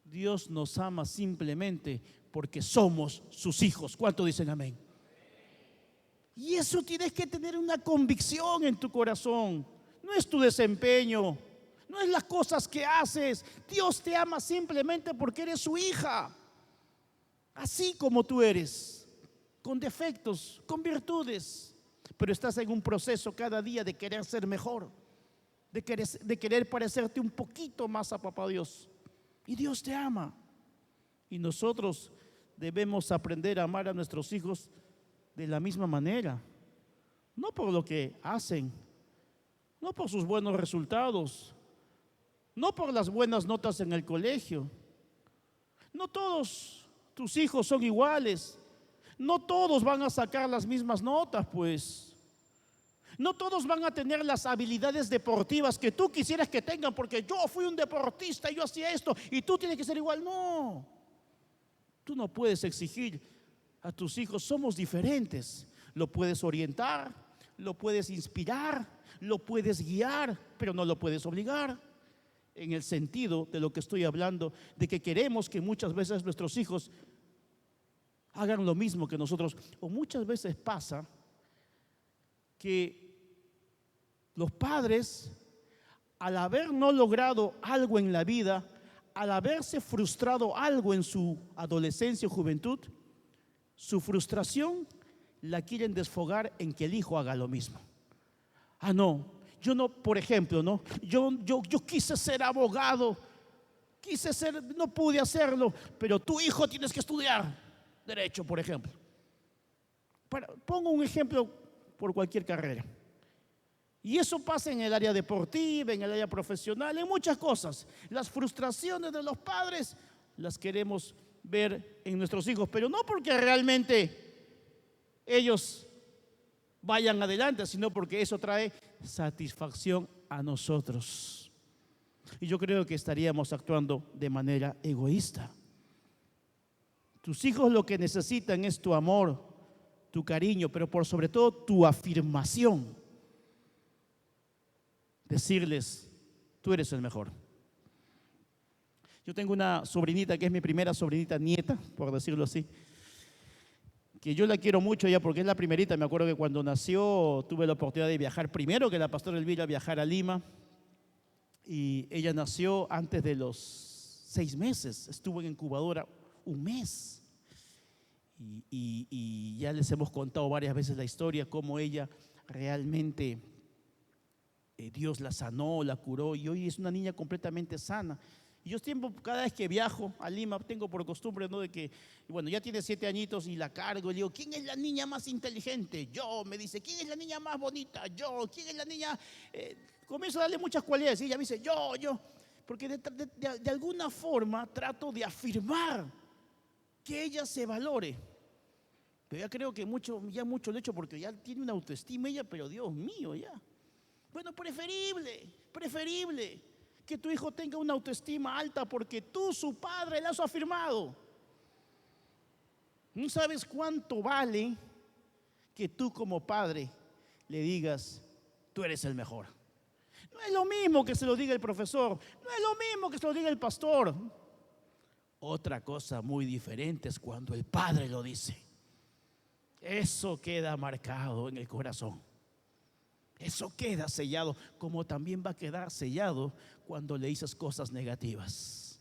Dios nos ama simplemente porque somos sus hijos. ¿Cuánto dicen amén? Y eso tienes que tener una convicción en tu corazón. No es tu desempeño, no es las cosas que haces. Dios te ama simplemente porque eres su hija, así como tú eres, con defectos, con virtudes, pero estás en un proceso cada día de querer ser mejor, de querer parecerte un poquito más a Papá Dios. Y Dios te ama. Y nosotros debemos aprender a amar a nuestros hijos de la misma manera, no por lo que hacen, no por sus buenos resultados, no por las buenas notas en el colegio. No todos tus hijos son iguales, no todos van a sacar las mismas notas, pues. No todos van a tener las habilidades deportivas que tú quisieras que tengan, porque yo fui un deportista y yo hacía esto y tú tienes que ser igual. No, tú no puedes exigir a tus hijos. Somos diferentes. Lo puedes orientar, lo puedes inspirar, lo puedes guiar, pero no lo puedes obligar. En el sentido de lo que estoy hablando, de que queremos que muchas veces nuestros hijos hagan lo mismo que nosotros. O muchas veces pasa que los padres, al haber no logrado algo en la vida, al haberse frustrado algo en su adolescencia o juventud, su frustración la quieren desfogar en que el hijo haga lo mismo. Ah, no, yo no, por ejemplo, no, yo quise ser abogado, no pude hacerlo, pero tu hijo tienes que estudiar derecho, por ejemplo. Pongo un ejemplo por cualquier carrera. Y eso pasa en el área deportiva, en el área profesional, en muchas cosas. Las frustraciones de los padres las queremos ver en nuestros hijos, pero no porque realmente ellos vayan adelante, sino porque eso trae satisfacción a nosotros. Y yo creo que estaríamos actuando de manera egoísta. Tus hijos lo que necesitan es tu amor, tu cariño, pero por sobre todo tu afirmación. Decirles, tú eres el mejor. Yo tengo una sobrinita que es mi primera sobrinita nieta, por decirlo así, que yo la quiero mucho ya porque es la primerita. Me acuerdo que cuando nació tuve la oportunidad de viajar primero que la pastora Elvira, viajar a Lima, y ella nació antes de los 6 meses, estuvo en incubadora un mes, y ya les hemos contado varias veces la historia, cómo ella realmente Dios la sanó, la curó, y hoy es una niña completamente sana. Y yo cada vez que viajo a Lima, tengo por costumbre, ¿no?, de que, bueno, ya tiene 7 añitos y la cargo, y le digo, ¿quién es la niña más inteligente? Yo. Me dice, ¿quién es la niña más bonita? Yo. ¿Quién es la niña? Comienzo a darle muchas cualidades, y ella me dice, yo. Porque de alguna forma trato de afirmar que ella se valore. Pero ya creo que mucho lo he hecho porque ya tiene una autoestima ella, pero Dios mío, ya. Bueno, preferible que tu hijo tenga una autoestima alta porque tú, su padre, le has afirmado. ¿No sabes cuánto vale que tú como padre le digas, tú eres el mejor? No es lo mismo que se lo diga el profesor, no es lo mismo que se lo diga el pastor. Otra cosa muy diferente es cuando el padre lo dice. Eso queda marcado en el corazón. Eso queda sellado, como también va a quedar sellado cuando le dices cosas negativas.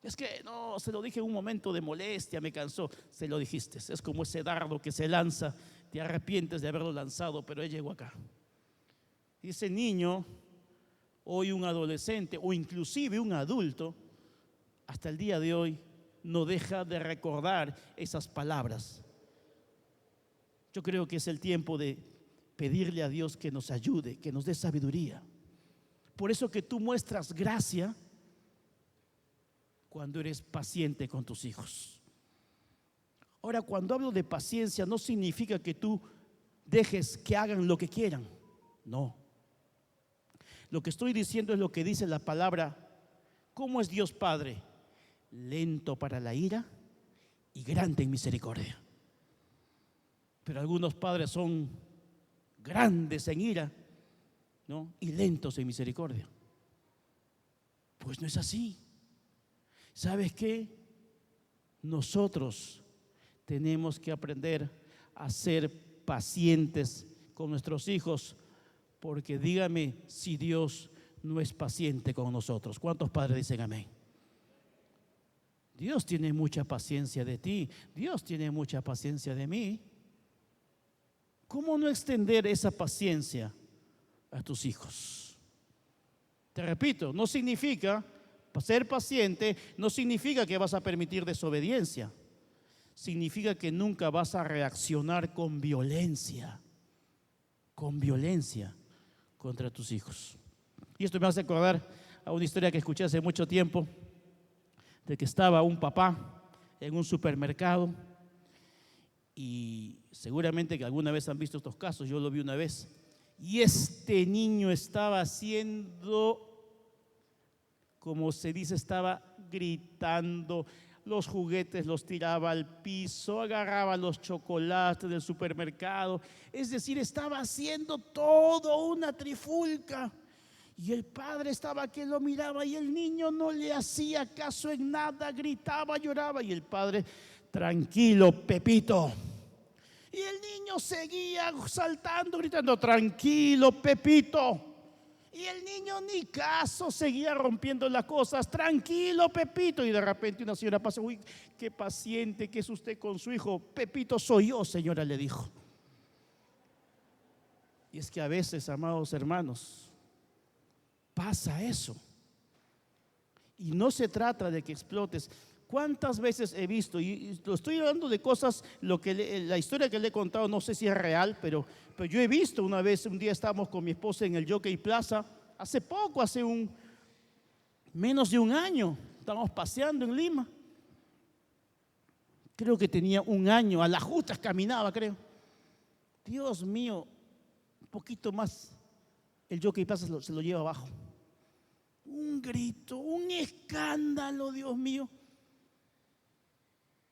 Es que no, se lo dije en un momento de molestia, me cansó. Se lo dijiste, es como ese dardo que se lanza te arrepientes de haberlo lanzado, pero él llegó acá. Y ese niño, hoy un adolescente o inclusive un adulto, hasta el día de hoy no deja de recordar esas palabras. Yo creo que es el tiempo de pedirle a Dios que nos ayude, que nos dé sabiduría. Por eso que tú muestras gracia cuando eres paciente con tus hijos. Ahora, cuando hablo de paciencia, no significa que tú dejes que hagan lo que quieran. No. Lo que estoy diciendo es lo que dice la palabra. ¿Cómo es Dios Padre? Lento para la ira y grande en misericordia. Pero algunos padres son grandes en ira, ¿no? Y lentos en misericordia. Pues no es así. ¿Sabes qué? Nosotros tenemos que aprender a ser pacientes con nuestros hijos, porque dígame si Dios no es paciente con nosotros. ¿Cuántos padres dicen amén? Dios tiene mucha paciencia de ti, Dios tiene mucha paciencia de mí. ¿Cómo no extender esa paciencia a tus hijos? Te repito, no significa ser paciente, no significa que vas a permitir desobediencia. Significa que nunca vas a reaccionar con violencia contra tus hijos. Y esto me hace acordar a una historia que escuché hace mucho tiempo, de que estaba un papá en un supermercado, y seguramente que alguna vez han visto estos casos, yo lo vi una vez, y este niño estaba haciendo, como se dice, estaba gritando, los juguetes los tiraba al piso, agarraba los chocolates del supermercado, es decir, estaba haciendo todo una trifulca. Y el padre estaba que lo miraba y el niño no le hacía caso en nada, gritaba, lloraba, y el padre, tranquilo, Pepito. Y el niño seguía saltando, gritando, tranquilo, Pepito. Y el niño ni caso, seguía rompiendo las cosas, tranquilo, Pepito. Y de repente una señora pasa, uy, qué paciente que es usted con su hijo. Pepito soy yo, señora, le dijo. Y es que a veces, amados hermanos, pasa eso. Y no se trata de que explotes. ¿Cuántas veces he visto? Y lo estoy hablando de cosas, la historia que le he contado, no sé si es real, pero yo he visto una vez, un día estábamos con mi esposa en el Jockey Plaza, hace poco, menos de un año, estábamos paseando en Lima. Creo que tenía un año, a las justas caminaba, creo. Dios mío, un poquito más, el Jockey Plaza se lo lleva abajo. Un grito, un escándalo, Dios mío.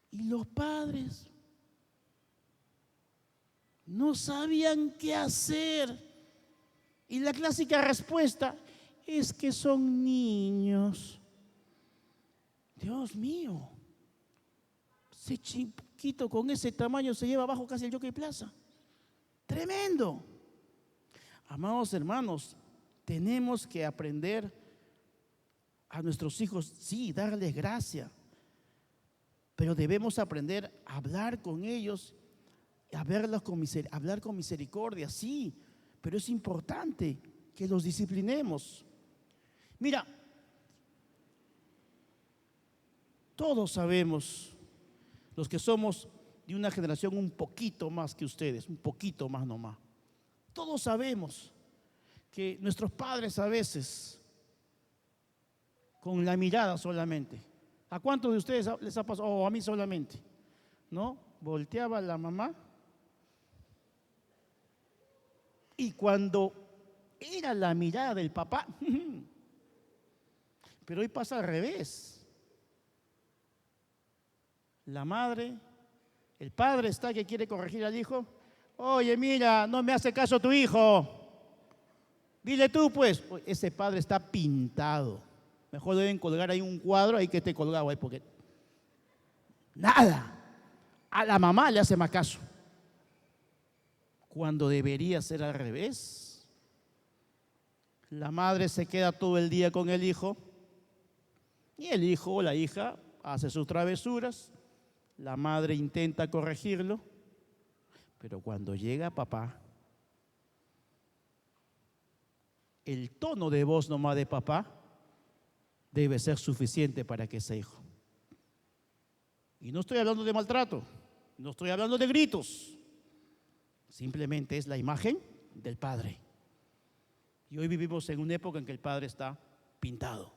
Y los padres no sabían qué hacer. Y la clásica respuesta es que son niños. Dios mío, ese chiquito con ese tamaño se lleva abajo casi el Jockey Plaza. Tremendo. Amados hermanos, tenemos que aprender a nuestros hijos, sí, darles gracia, pero debemos aprender a hablar con ellos, a hablar con misericordia, sí, pero es importante que los disciplinemos. Mira, todos sabemos, los que somos de una generación un poquito más que ustedes, un poquito más nomás, todos sabemos que nuestros padres a veces, con la mirada solamente, ¿a cuántos de ustedes les ha pasado? O a mí solamente, ¿no? Volteaba la mamá y cuando era la mirada del papá, pero hoy pasa al revés. La madre, el padre está que quiere corregir al hijo. Oye, mira, no me hace caso tu hijo. Dile tú, pues. Ese padre está pintado. Mejor deben colgar ahí un cuadro ahí que esté colgado ahí, porque nada. A la mamá le hace más caso. Cuando debería ser al revés. La madre se queda todo el día con el hijo y el hijo o la hija hace sus travesuras. La madre intenta corregirlo, Pero cuando llega papá, el tono de voz nomás de papá debe ser suficiente para que ese hijo. Y no estoy hablando de maltrato, no estoy hablando de gritos. Simplemente es la imagen del padre. Y hoy vivimos en una época en que el padre está pintado.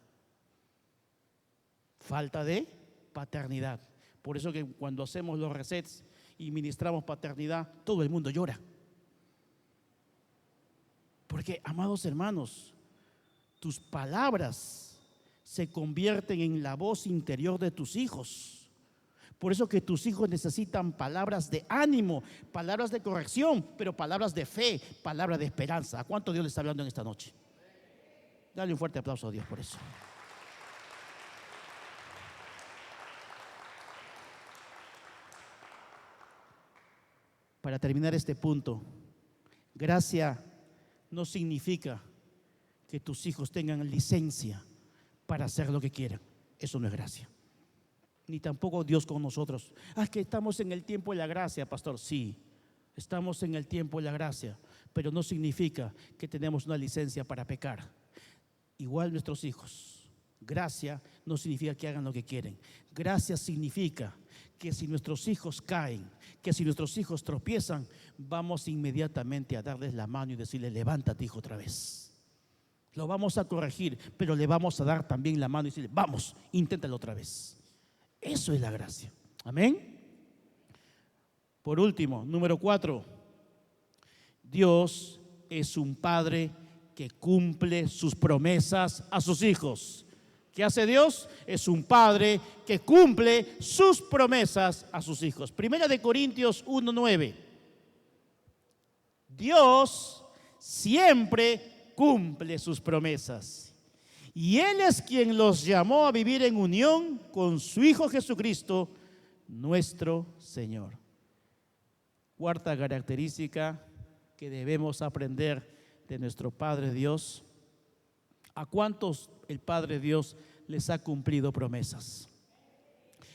Falta de paternidad. Por eso que cuando hacemos los resets y ministramos paternidad, todo el mundo llora. Porque, amados hermanos, tus palabras se convierten en la voz interior de tus hijos. Por eso que tus hijos necesitan palabras de ánimo, palabras de corrección, pero palabras de fe, palabras de esperanza. ¿A cuánto Dios le está hablando en esta noche? Dale un fuerte aplauso a Dios por eso. Para terminar este punto, gracia no significa que tus hijos tengan licencia para hacer lo que quieran. Eso no es gracia. Ni tampoco Dios con nosotros. Que estamos en el tiempo de la gracia, pastor. Sí, estamos en el tiempo de la gracia, pero no significa que tenemos una licencia para pecar. Igual nuestros hijos. Gracia no significa que hagan lo que quieren. Gracia significa que si nuestros hijos caen, que si nuestros hijos tropiezan, vamos inmediatamente a darles la mano y decirle: levántate, hijo, otra vez. Lo vamos a corregir, pero le vamos a dar también la mano y decirle: vamos, inténtalo otra vez. Eso es la gracia. Amén. Por último, número 4, Dios es un padre que cumple sus promesas a sus hijos. ¿Qué hace Dios? Es un padre que cumple sus promesas a sus hijos. Primera de Corintios 1:9. Dios siempre cumple sus promesas. Y Él es quien los llamó a vivir en unión con su Hijo Jesucristo, nuestro Señor. Cuarta característica que debemos aprender de nuestro Padre Dios. ¿A cuántos el Padre Dios les ha cumplido promesas?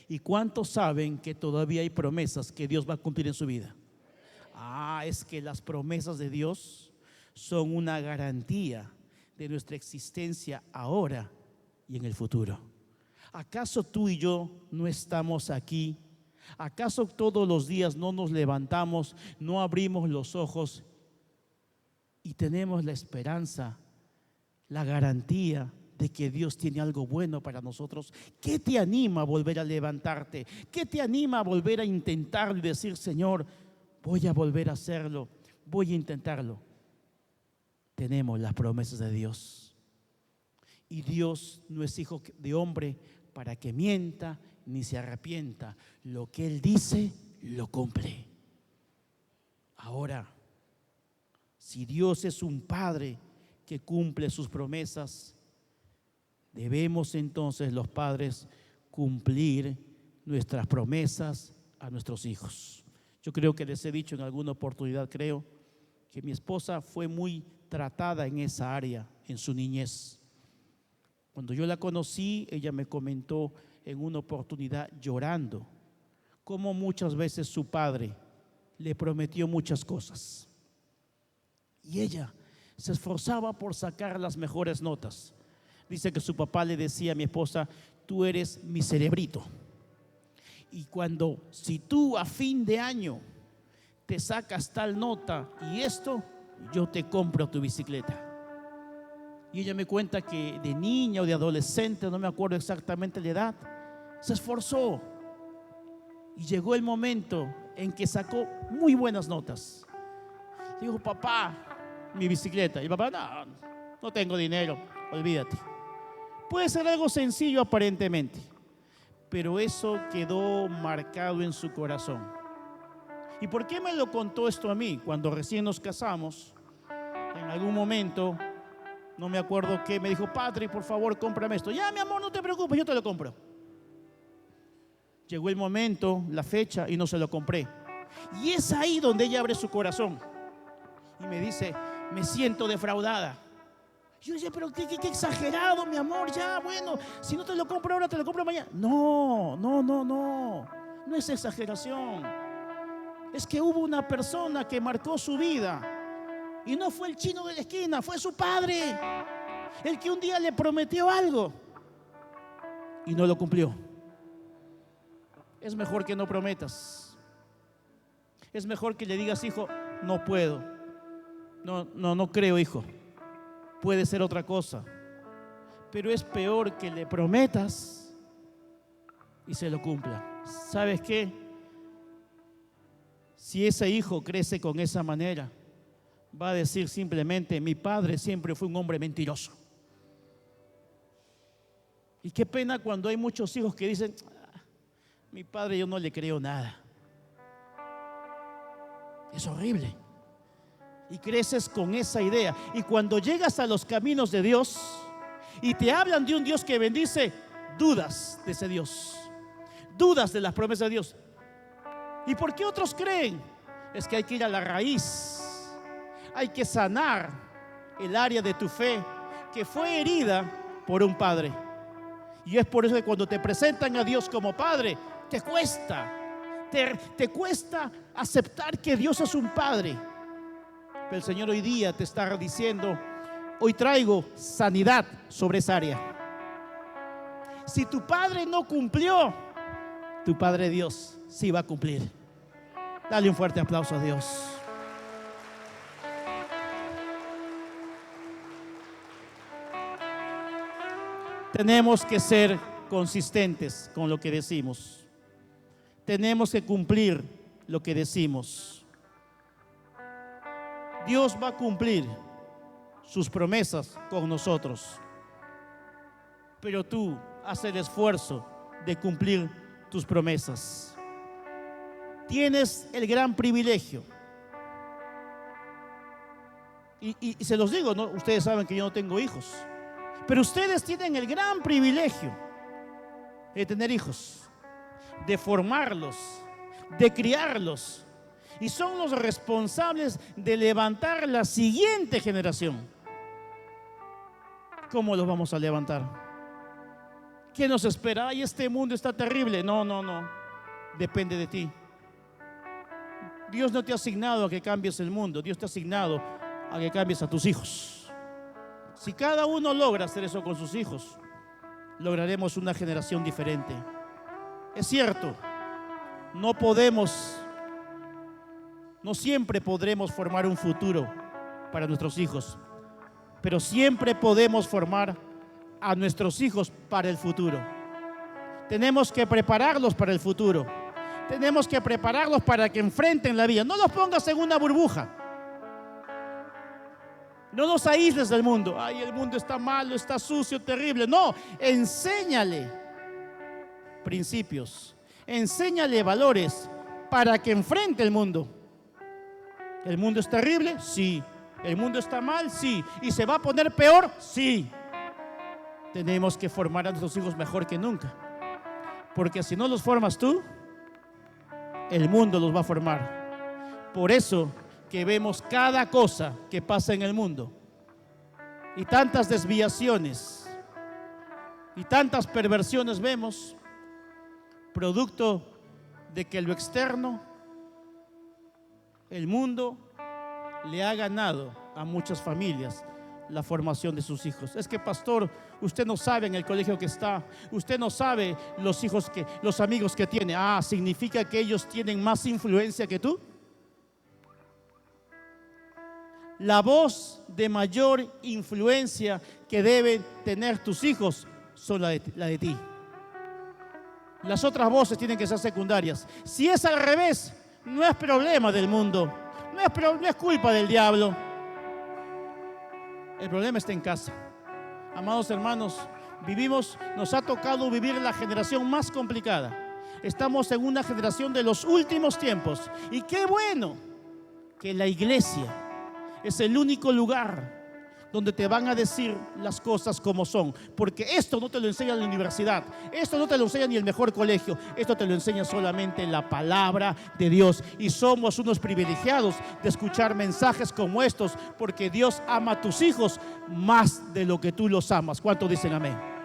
¿Y cuántos saben que todavía hay promesas que Dios va a cumplir en su vida? Es que las promesas de Dios son una garantía de nuestra existencia ahora y en el futuro. ¿Acaso tú y yo no estamos aquí? ¿Acaso todos los días no nos levantamos, no abrimos los ojos y tenemos la esperanza, la garantía de que Dios tiene algo bueno para nosotros? ¿Qué te anima a volver a levantarte? ¿Qué te anima a volver a intentarlo y decir: Señor, voy a volver a hacerlo, voy a intentarlo? Tenemos las promesas de Dios. Y Dios no es hijo de hombre para que mienta ni se arrepienta. Lo que Él dice, lo cumple. Ahora, si Dios es un padre que cumple sus promesas, debemos entonces los padres cumplir nuestras promesas a nuestros hijos. Yo creo que les he dicho en alguna oportunidad, creo que mi esposa fue muy tratada en esa área en su niñez. Cuando yo la conocí, ella me comentó en una oportunidad llorando cómo muchas veces su padre le prometió muchas cosas y ella se esforzaba por sacar las mejores notas. Dice que su papá le decía a mi esposa: tú eres mi cerebrito, y si tú a fin de año te sacas tal nota y esto, yo te compro tu bicicleta. Y ella me cuenta que de niña o de adolescente, no me acuerdo exactamente la edad, se esforzó y llegó el momento en que sacó muy buenas notas. Dijo: papá, mi bicicleta. Y papá: no tengo dinero, olvídate. Puede ser algo sencillo aparentemente, pero eso quedó marcado en su corazón. ¿Y por qué me lo contó esto a mí? Cuando recién nos casamos, en algún momento, no me acuerdo qué, me dijo: Patrick, por favor, cómprame esto. Ya, mi amor, no te preocupes, yo te lo compro. Llegó el momento, la fecha, y no se lo compré. Y es ahí donde ella abre su corazón y me dice: me siento defraudada. Yo decía: pero qué exagerado, mi amor, ya, bueno, si no te lo compro ahora, te lo compro mañana. No es exageración. Es que hubo una persona que marcó su vida y no fue el chino de la esquina, fue su padre, el que un día le prometió algo y no lo cumplió. Es mejor que no prometas. Es mejor que le digas: hijo, no puedo, no creo, hijo, puede ser otra cosa. Pero es peor que le prometas y se lo cumpla. ¿Sabes qué? Si ese hijo crece con esa manera, va a decir simplemente: mi padre siempre fue un hombre mentiroso. Y qué pena cuando hay muchos hijos que dicen: mi padre, yo no le creo nada. Es horrible. Y creces con esa idea. Y cuando llegas a los caminos de Dios y te hablan de un Dios que bendice, dudas de ese Dios, dudas de las promesas de Dios. ¿Y por qué otros creen? Es que hay que ir a la raíz. Hay que sanar el área de tu fe que fue herida por un padre. Y es por eso que cuando te presentan a Dios como padre, te cuesta. Te cuesta aceptar que Dios es un padre. Pero el Señor hoy día te está diciendo: hoy traigo sanidad sobre esa área. Si tu padre no cumplió, tu Padre Dios sí va a cumplir. Dale un fuerte aplauso a Dios. Tenemos que ser consistentes con lo que decimos. Tenemos que cumplir lo que decimos. Dios va a cumplir sus promesas con nosotros, pero tú haz el esfuerzo de cumplir tus promesas. Tienes el gran privilegio, y se los digo, ¿no? Ustedes saben que yo no tengo hijos, pero ustedes tienen el gran privilegio de tener hijos, de formarlos, de criarlos, y son los responsables de levantar la siguiente generación. ¿Cómo los vamos a levantar? ¿Qué nos espera? Ay, este mundo está terrible. No. Depende de ti. Dios no te ha asignado a que cambies el mundo. Dios te ha asignado a que cambies a tus hijos. Si cada uno logra hacer eso con sus hijos, lograremos una generación diferente. Es cierto, no siempre podremos formar un futuro para nuestros hijos, pero siempre podemos formar a nuestros hijos para el futuro. Tenemos que prepararlos para el futuro. Tenemos que prepararlos para que enfrenten la vida. No los pongas en una burbuja. No los aísles del mundo. Ay, el mundo está malo, está sucio, terrible. No, enséñale principios, enséñale valores para que enfrente el mundo. ¿El mundo es terrible? Sí. ¿El mundo está mal? Sí. ¿Y se va a poner peor? Sí. Tenemos que formar a nuestros hijos mejor que nunca, porque si no los formas tú, el mundo los va a formar. Por eso que vemos cada cosa que pasa en el mundo, y tantas desviaciones y tantas perversiones vemos, producto de que lo externo, el mundo, le ha ganado a muchas familias la formación de sus hijos. Es que, pastor, usted no sabe en el colegio que está, usted no sabe los amigos que tiene. ¿Significa que ellos tienen más influencia que tú? La voz de mayor influencia que deben tener tus hijos son la de ti. Las otras voces tienen que ser secundarias. Si es al revés, no es problema del mundo, no es culpa del diablo. El problema está en casa. Amados hermanos, nos ha tocado vivir la generación más complicada. Estamos en una generación de los últimos tiempos. Y qué bueno que la iglesia es el único lugar donde te van a decir las cosas como son, porque esto no te lo enseña la universidad, esto no te lo enseña ni el mejor colegio, esto te lo enseña solamente la palabra de Dios. Y somos unos privilegiados de escuchar mensajes como estos, porque Dios ama a tus hijos más de lo que tú los amas. ¿Cuántos dicen amén?